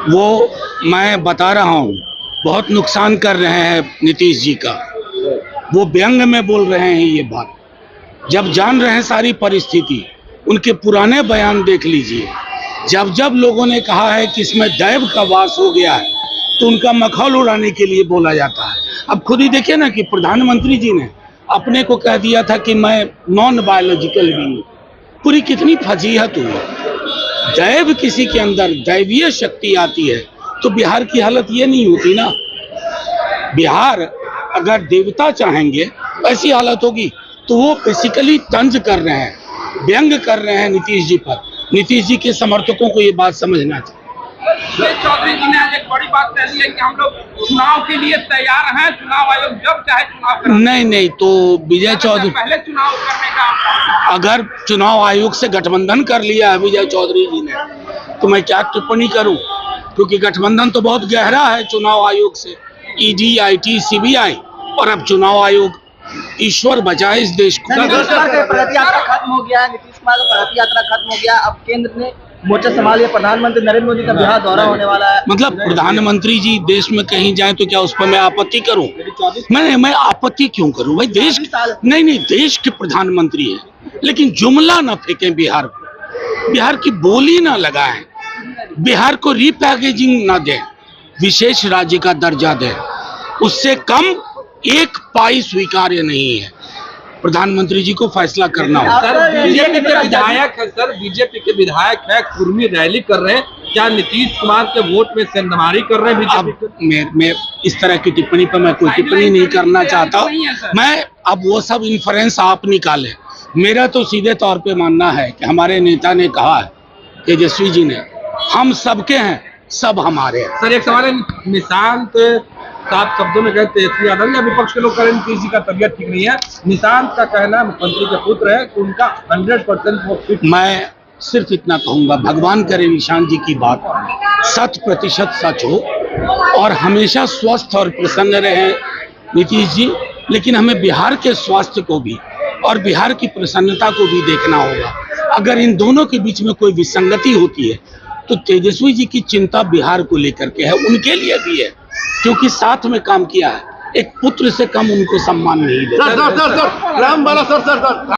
वो मैं बता रहा हूँ, बहुत नुकसान कर रहे हैं नीतीश जी का। वो व्यंग में बोल रहे हैं ये बात, जब जान रहे हैं सारी परिस्थिति। उनके पुराने बयान देख लीजिए, जब जब लोगों ने कहा है कि इसमें दैव का वास हो गया है तो उनका मखौल उड़ाने के लिए बोला जाता है। अब खुद ही देखिए ना कि प्रधानमंत्री जी ने अपने को कह दिया था कि मैं नॉन बायोलॉजिकल बीइंग। पूरी कितनी फजीहत हुई। दैव किसी के अंदर दैवीय शक्ति आती है तो बिहार की हालत ये नहीं होती ना। बिहार अगर देवता चाहेंगे ऐसी हालत होगी। तो वो बेसिकली तंज कर रहे हैं, व्यंग कर रहे हैं नीतीश जी पर। नीतीश जी के समर्थकों को ये बात समझना चाहिए। विजय चौधरी जी ने आज एक बड़ी बात कह दी है कि हम लोग चुनाव के लिए तैयार हैं, चुनाव आयोग जब चाहे चुनाव करें। नहीं, तो विजय चौधरी पहले चुनाव करने का, अगर चुनाव आयोग से गठबंधन कर लिया है विजय चौधरी जी ने तो मैं क्या टिप्पणी करूं, क्योंकि गठबंधन तो बहुत गहरा है चुनाव आयोग से। ईडी, आईटी, सीबीआई और अब चुनाव आयोग। ईश्वर बचाए इस देश को। नीतीश कुमार का पदयात्रा खत्म हो गया, नीतीश कुमार का पदयात्रा खत्म हो गया। अब केंद्र ने मोर्चा संभाल लिया, प्रधानमंत्री नरेंद्र मोदी का बिहार दौरा होने वाला है। मतलब प्रधानमंत्री जी देश में कहीं जाए तो क्या उस पर मैं आपत्ति करूं? मैं आपत्ति क्यों करूं भाई? देश नहीं, देश के प्रधानमंत्री हैं, लेकिन जुमला ना फेंकें बिहार को, बिहार की बोली ना लगाएं, बिहार को रीपैकेजिंग ना दें, विशेष राज्य का दर्जा दें। उससे कम एक पाई स्वीकार्य नहीं है। प्रधानमंत्री जी को फैसला करना होगा। सर बीजेपी के विधायक है, सर बीजेपी के विधायक है, कुर्मी रैली कर रहे हैं, क्या नीतीश कुमार के वोट में सेंधमारी कर रहे हैं? अब मैं इस तरह की टिप्पणी पर मैं कोई टिप्पणी नहीं करना चाहता। मैं अब वो सब इन्फ्रेंस आप निकालें। मेरा तो सीधे तौर पे मानना है कि हमारे नेता ने कहा है, तेजस्वी जी ने, हम सबके हैं, सब हमारे हैं। सर एक सवाल है, निशांत साफ शब्दों में कहते तेजस्वी यादव या विपक्ष के लोग कह रहे हैं नीतीश जी का तबियत ठीक नहीं है। निशांत का कहना मुख्यमंत्री के पुत्र है कि उनका 100% वो फिट। मैं सिर्फ इतना कहूंगा, भगवान करे निशांत जी की बात 100% सच हो और हमेशा स्वस्थ और प्रसन्न रहे नीतीश जी। लेकिन हमें बिहार के स्वास्थ्य को भी और बिहार की प्रसन्नता को भी देखना होगा। अगर इन दोनों के बीच में कोई विसंगति होती है तो तेजस्वी जी की चिंता बिहार को लेकर के है, उनके लिए भी है, क्योंकि साथ में काम किया है। एक पुत्र से कम उनको सम्मान नहीं देता। सर